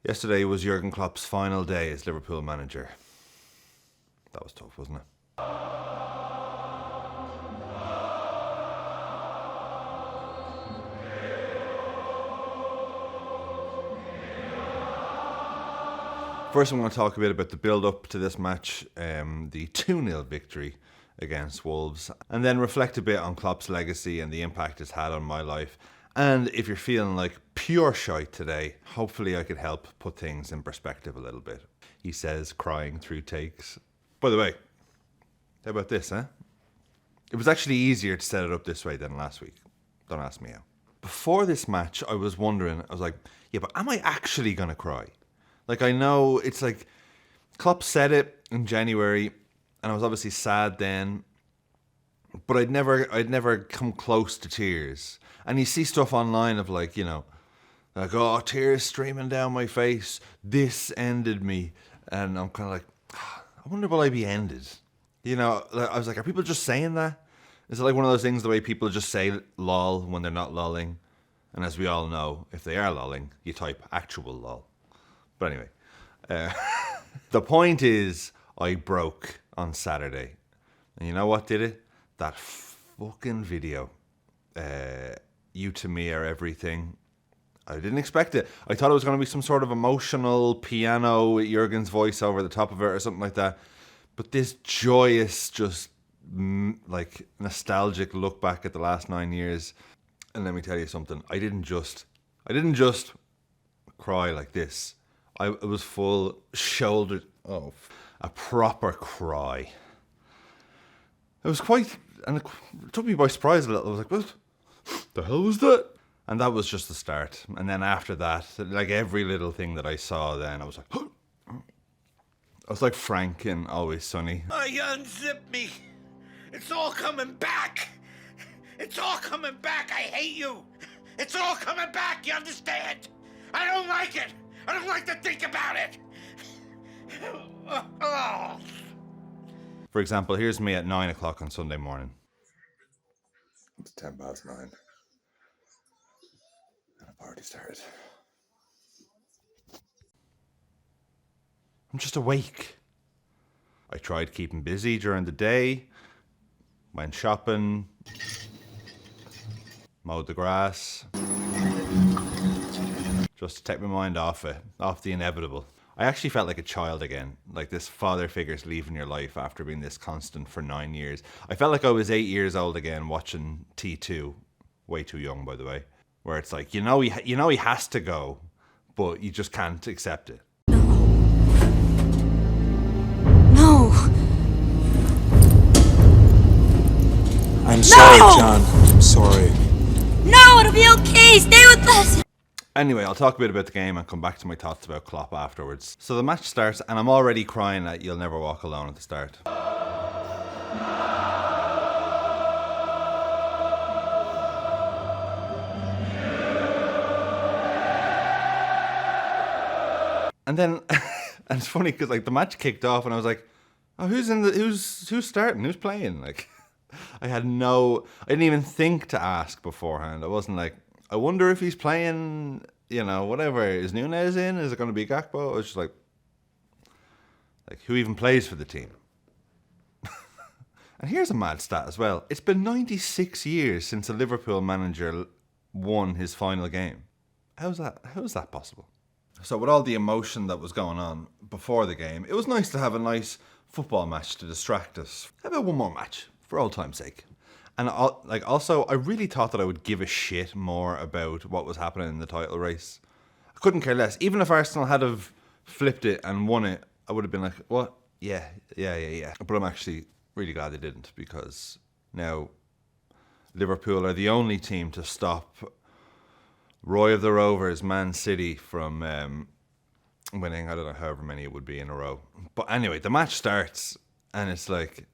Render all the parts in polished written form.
Yesterday was Jurgen Klopp's final day as Liverpool manager. That was tough, wasn't it? First, I'm going to talk a bit about the build-up to this match, the 2-0 victory against Wolves, and then reflect a bit on Klopp's legacy and the impact it's had on my life. And if you're feeling like pure shite today, hopefully I could help put things in perspective a little bit. He says, crying through takes. By the way, how about this, huh? It was actually easier to set it up this way than last week. Don't ask me how. Before this match, I was wondering, I was like, yeah, but am I actually going to cry? Like, I know it's like, Klopp said it in January, and I was obviously sad then, but I'd never come close to tears. And you see stuff online of like, like, oh, tears streaming down my face. This ended me. And I'm kind of like, I wonder will I be ended? I was like, are people just saying that? Is it like one of those things the way people just say lol when they're not lolling? And as we all know, if they are lolling, you type actual lol. But anyway, the point is I broke on Saturday. And you know what did it? That fucking video. You to me are everything. I didn't expect it. I thought it was going to be some sort of emotional piano with Jurgen's voice over the top of it or something like that. But this joyous, just like nostalgic look back at the last 9 years. And let me tell you something. I didn't just cry like this. It was full shouldered. Oh, a proper cry. It was quite, and it took me by surprise a little. I was like, what the hell was that? And that was just the start. And then after that, like every little thing that I saw then, I was like, I was like Frank in Always Sunny. Oh, you unzip me. It's all coming back. It's all coming back. I hate you. It's all coming back. You understand? I don't like it. I don't like to think about it. Oh. For example, here's me at 9 o'clock on Sunday morning. It's 9:10. And the party started. I'm just awake. I tried keeping busy during the day. Went shopping. Mowed the grass. Just to take my mind off the inevitable. I actually felt like a child again, like this father figure's leaving your life after being this constant for 9 years. I felt like I was 8 years old again watching T2, way too young by the way, where it's like, he has to go, but you just can't accept it. No. I'm sorry, John. I'm sorry. No, it'll be okay. Stay with us. Anyway, I'll talk a bit about the game and come back to my thoughts about Klopp afterwards. So the match starts and I'm already crying at You'll Never Walk Alone at the start. And then, and it's funny because like the match kicked off and I was like, oh, who's starting? Who's playing? Like, I didn't even think to ask beforehand. I wasn't like, I wonder if he's playing, whatever. Is Nunez in? Is it going to be Gakpo? I was just like who even plays for the team? And here's a mad stat as well. It's been 96 years since a Liverpool manager won his final game. How's that possible? So with all the emotion that was going on before the game, it was nice to have a nice football match to distract us. How about one more match, for old time's sake? And also, I really thought that I would give a shit more about what was happening in the title race. I couldn't care less. Even if Arsenal had have flipped it and won it, I would have been like, what? Yeah. But I'm actually really glad they didn't, because now Liverpool are the only team to stop Roy of the Rovers, Man City, from winning, I don't know, however many it would be in a row. But anyway, the match starts and it's like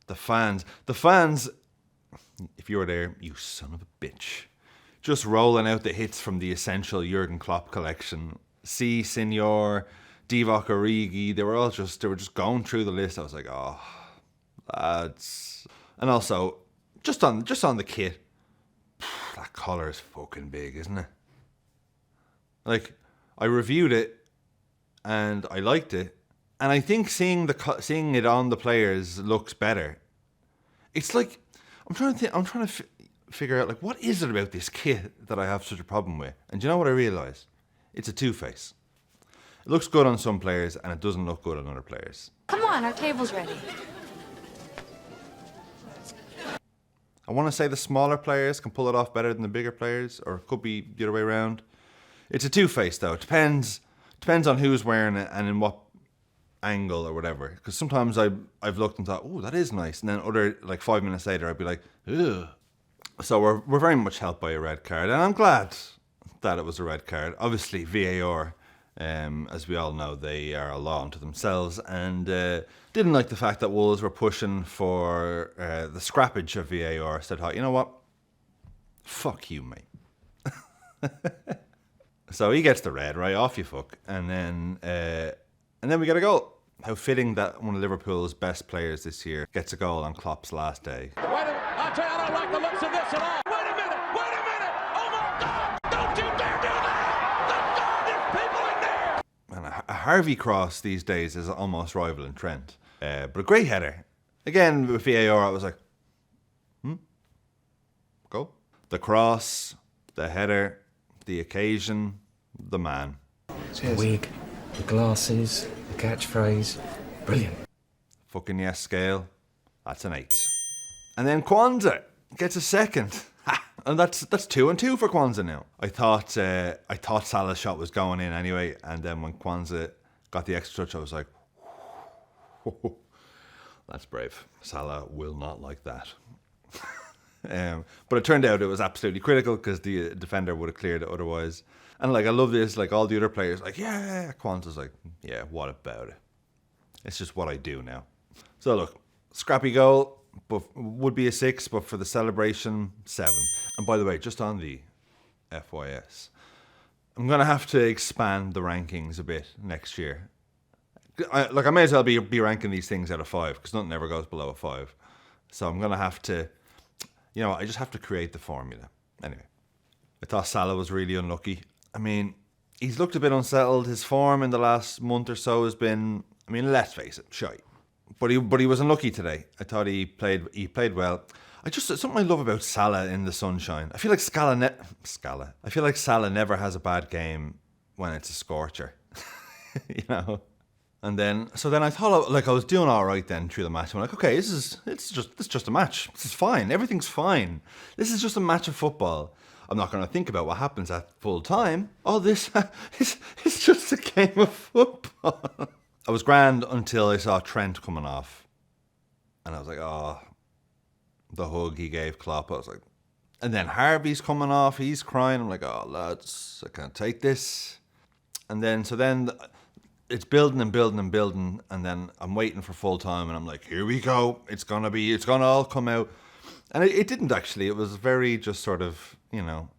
the fans, if you were there, you son of a bitch, just rolling out the hits from the essential Jurgen Klopp collection. Si, Senor, Divock Origi, they were just going through the list. I was like, oh, lads. And also, just on the kit, that collar is fucking big, isn't it? Like, I reviewed it and I liked it. And I think seeing it on the players looks better. It's like I'm trying to figure out like what is it about this kit that I have such a problem with. And do you know what I realised? It's a two-face. It looks good on some players and it doesn't look good on other players. Come on, our table's ready. I want to say the smaller players can pull it off better than the bigger players, or it could be the other way around. It's a two-face though. It depends on who's wearing it and in what angle or whatever. Because sometimes I've looked and thought, oh, that is nice, and then like 5 minutes later I'd be like, ugh. So we're very much helped by a red card, and I'm glad that it was a red card. Obviously VAR, as we all know, they are a law unto themselves, and didn't like the fact that Wolves were pushing for the scrappage of VAR. So I thought, you know what? Fuck you, mate. So he gets the red, right? Off you fuck. And then we get a goal. How fitting that one of Liverpool's best players this year gets a goal on Klopp's last day. I tell you, I don't like the looks of this at all. Wait a minute! Oh my God! Don't you dare do that! There's people in there! And a Harvey cross these days is almost rivaling Trent. But a great header. Again, with VAR, I was like, go. The cross, the header, the occasion, the man. The wig, the glasses, the catchphrase. Brilliant. Fucking yes scale. That's an 8. And then Kwanzaa gets a second. And that's 2 and 2 for Kwanzaa now. I thought Salah's shot was going in anyway, and then when Kwanzaa got the extra touch, I was like, that's brave. Salah will not like that. But it turned out it was absolutely critical because the defender would have cleared it otherwise. And like I love this, like all the other players, like yeah, Kwanzaa's like, yeah, what about it? It's just what I do now. So look, scrappy goal. But would be a 6, but for the celebration, 7. And by the way, just on the FYS, I'm going to have to expand the rankings a bit next year. I may as well be ranking these things out of 5, because nothing ever goes below a 5. So I'm going to have to, I just have to create the formula. Anyway, I thought Salah was really unlucky. I mean, he's looked a bit unsettled. His form in the last month or so has been, let's face it, shite. But he was unlucky today. I thought he played well. Something I love about Salah in the sunshine. I feel like Salah never has a bad game when it's a scorcher. And then I thought I was doing all right then through the match. I'm like, okay, it's just a match. This is fine. Everything's fine. This is just a match of football. I'm not going to think about what happens at full time. Oh, this it's just a game of football. I was grand until I saw Trent coming off. And I was like, oh, the hug he gave Klopp. I was like, and then Harvey's coming off. He's crying. I'm like, oh, lads, I can't take this. And then, it's building and building and building. And then I'm waiting for full time. And I'm like, here we go. It's going to all come out. And it didn't actually. It was very just sort of,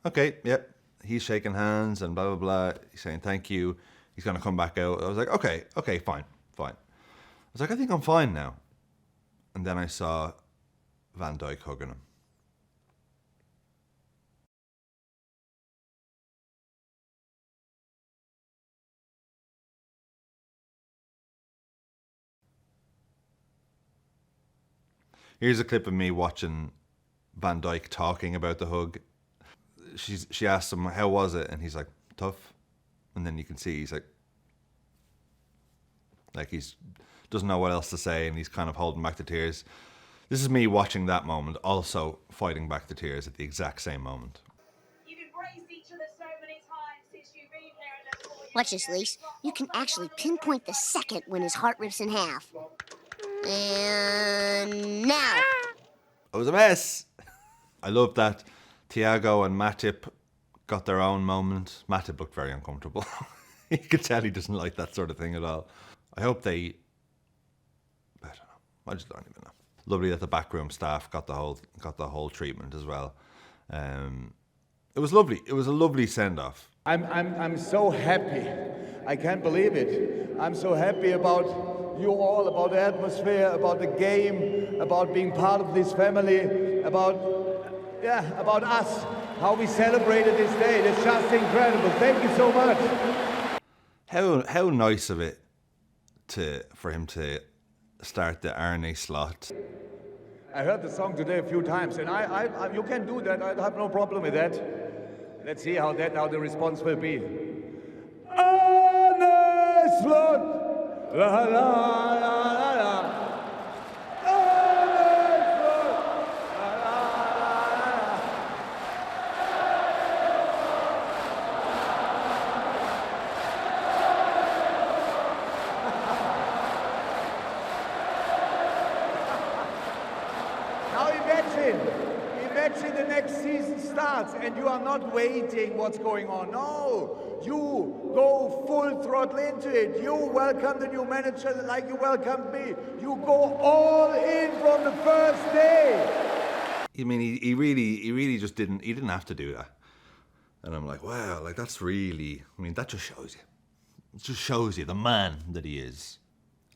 okay, yep. He's shaking hands and blah, blah, blah. He's saying thank you. He's going to come back out. I was like, okay, fine. I was like, I think I'm fine now. And then I saw Van Dijk hugging him. Here's a clip of me watching Van Dijk talking about the hug. She asked him, how was it? And he's like, tough. And then you can see he's like he's doesn't know what else to say, and he's kind of holding back the tears. This is me watching that moment, also fighting back the tears at the exact same moment. You've embraced each other so many times since you've been here. Watch this, Lise. You can actually pinpoint the second when his heart rips in half. And now. It was a mess. I love that Thiago and Matip got their own moment. Matip looked very uncomfortable. You could tell he doesn't like that sort of thing at all. I hope I don't know. I just don't even know. Lovely that the backroom staff got the whole treatment as well. It was lovely. It was a lovely send-off. I'm so happy. I can't believe it. I'm so happy about you all, about the atmosphere, about the game, about being part of this family, about us, how we celebrated this day. It's just incredible. Thank you so much. How nice of it for him to start the Arne slot. I heard the song today a few times, and I you can do that. I have no problem with that. Let's see how the response will be. Arne slot, la la la la la. Imagine the next season starts and you are not waiting what's going on. No, you go full throttle into it. You welcome the new manager like you welcomed me. You go all in from the first day. I mean, he really just didn't have to do that. And I'm like, wow, like that's really, I mean, that just shows you. It just shows you the man that he is.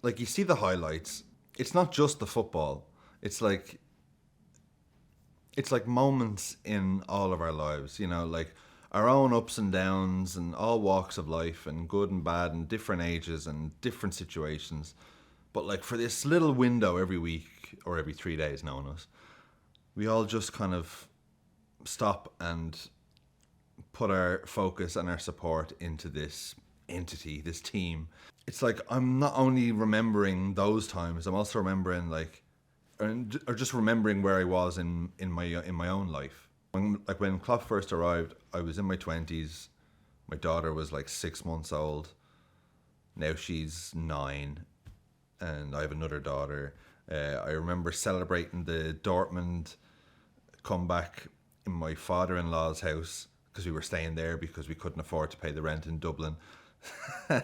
Like, you see the highlights. It's not just the football. It's like moments in all of our lives, you know, like our own ups and downs and all walks of life and good and bad and different ages and different situations. But like for this little window every week or every 3 days, no one knows, we all just kind of stop and put our focus and our support into this entity, this team. It's like I'm not only remembering those times, I'm also remembering or just remembering where I was in my own life. When Klopp first arrived, I was in my 20s. My daughter was like 6 months old. Now she's 9, and I have another daughter. I remember celebrating the Dortmund comeback in my father-in-law's house because we were staying there because we couldn't afford to pay the rent in Dublin.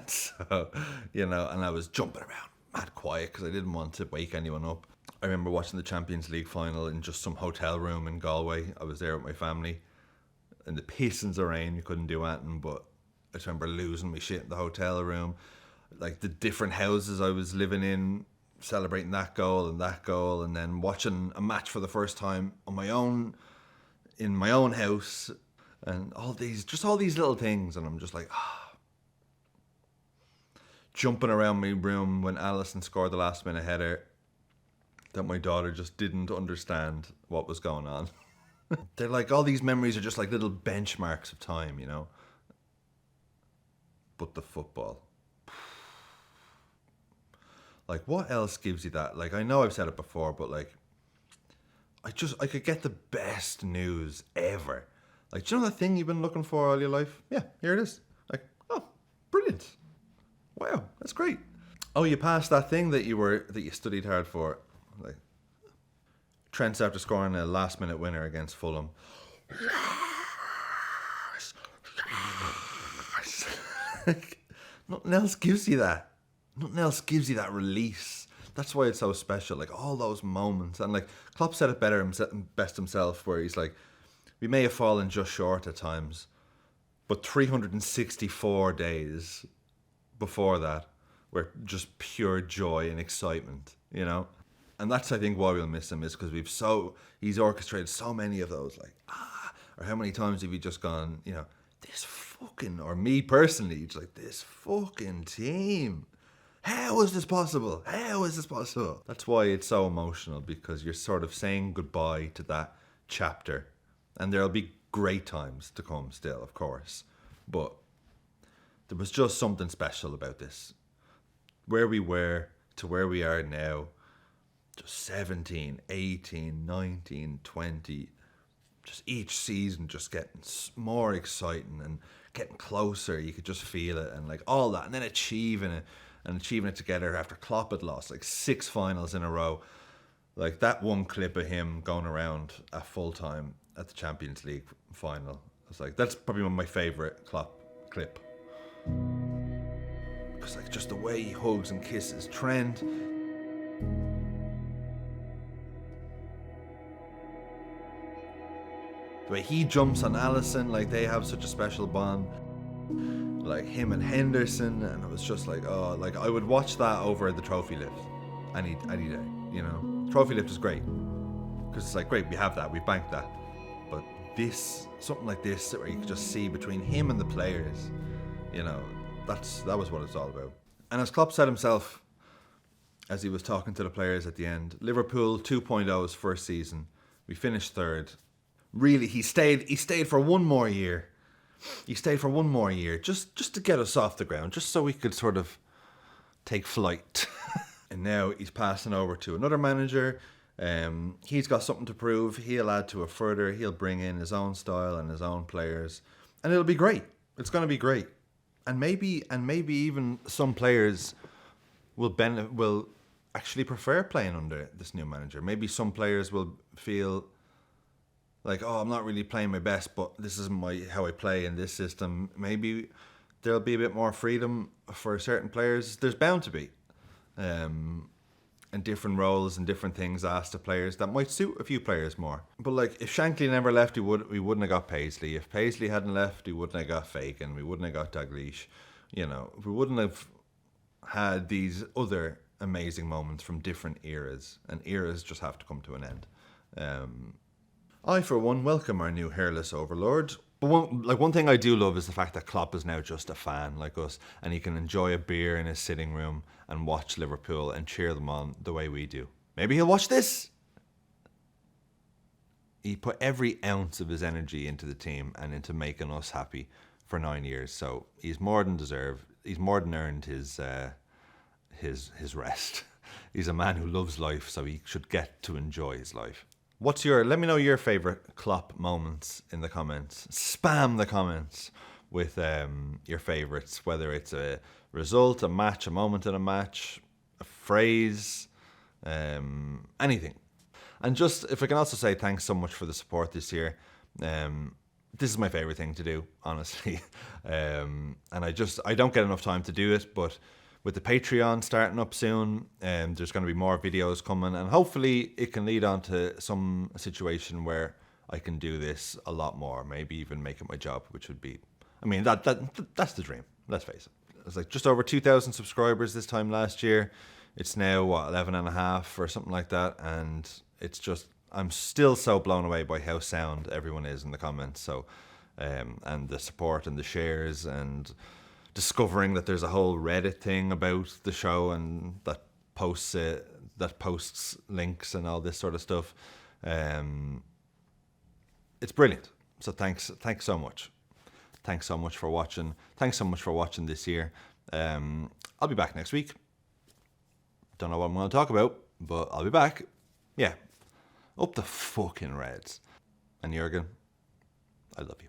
So, you know, and I was jumping around mad quiet because I didn't want to wake anyone up. I remember watching the Champions League final in just some hotel room in Galway. I was there with my family. In the pissings of rain, you couldn't do anything, but I just remember losing my shit in the hotel room. Like the different houses I was living in, celebrating that goal, and then watching a match for the first time on my own, in my own house, and all these little things, and I'm just like, jumping around my room when Alisson scored the last minute header that my daughter just didn't understand what was going on. They're like, all these memories are just like little benchmarks of time, you know. But the football, like, what else gives you that? Like, I know I've said it before, but like, I could get the best news ever. Like, do you know that thing you've been looking for all your life? Yeah, here it is. Like, oh, brilliant. Wow, that's great. Oh, you passed that thing that you studied hard for. Like, Trent's after scoring a last-minute winner against Fulham. Nothing else gives you that. Nothing else gives you that release. That's why it's so special. Like, all those moments. And like, Klopp said it best himself, where he's like, we may have fallen just short at times, but 364 days before that were just pure joy and excitement, you know? And that's, I think, why we'll miss him, is because he's orchestrated so many of those, like, or how many times have you just gone, you know, this fucking, or me personally, it's like, this fucking team. How is this possible? How is this possible? That's why it's so emotional, because you're sort of saying goodbye to that chapter. And there'll be great times to come still, of course. But there was just something special about this. Where we were to where we are now, just 17, 18, 19, 20, just each season just getting more exciting and getting closer. You could just feel it, and like all that, and then achieving it together after Klopp had lost like 6 finals in a row. Like that one clip of him going around at full time at the Champions League final, I was like, that's probably one of my favourite Klopp clip. Because like just the way he hugs and kisses Trent, the way he jumps on Alisson, like they have such a special bond. Like him and Henderson, and it was just like, oh, like I would watch that over the trophy lift any day, you know. Trophy lift is great because it's like, great, we have that, we banked that, but this, something like this, where you could just see between him and the players, you know, that was what it's all about. And as Klopp said himself, as he was talking to the players at the end, Liverpool 2.0's first season, we finished third. Really, he stayed for one more year. He stayed for one more year just to get us off the ground, just so we could sort of take flight. And now he's passing over to another manager. He's got something to prove. He'll add to it further. He'll bring in his own style and his own players, and it'll be great. It's going to be great. And maybe even some players will actually prefer playing under this new manager. Maybe some players will feel like, oh, I'm not really playing my best, but this is how I play in this system. Maybe there'll be a bit more freedom for certain players. There's bound to be. And different roles and different things asked of players that might suit a few players more. But like, if Shankly never left, we wouldn't have got Paisley. If Paisley hadn't left, we wouldn't have got Fagan. We wouldn't have got Dalglish. You know, we wouldn't have had these other amazing moments from different eras. And eras just have to come to an end. I, for one, welcome our new hairless overlord. But one thing I do love is the fact that Klopp is now just a fan like us, and he can enjoy a beer in his sitting room and watch Liverpool and cheer them on the way we do. Maybe he'll watch this. He put every ounce of his energy into the team and into making us happy for 9 years. So he's more than deserved. He's more than earned his rest. He's a man who loves life, so he should get to enjoy his life. Let me know your favourite Klopp moments in the comments. Spam the comments with your favourites, whether it's a result, a match, a moment in a match, a phrase, anything. And just, if I can also say thanks so much for the support this year. This is my favourite thing to do, honestly. And I don't get enough time to do it, but with the Patreon starting up soon, there's going to be more videos coming, and hopefully it can lead on to some situation where I can do this a lot more, maybe even make it my job, which would be, I mean, that's the dream, let's face it. It was like just over 2,000 subscribers this time last year. It's now, 11 and a half or something like that, and it's just, I'm still so blown away by how sound everyone is in the comments, so, and the support and the shares, and discovering that there's a whole Reddit thing about the show and that posts links and all this sort of stuff. It's brilliant. So thanks so much. Thanks so much for watching. Thanks so much for watching this year. I'll be back next week. Don't know what I'm going to talk about, but I'll be back. Yeah. Up the fucking Reds. And Jurgen, I love you.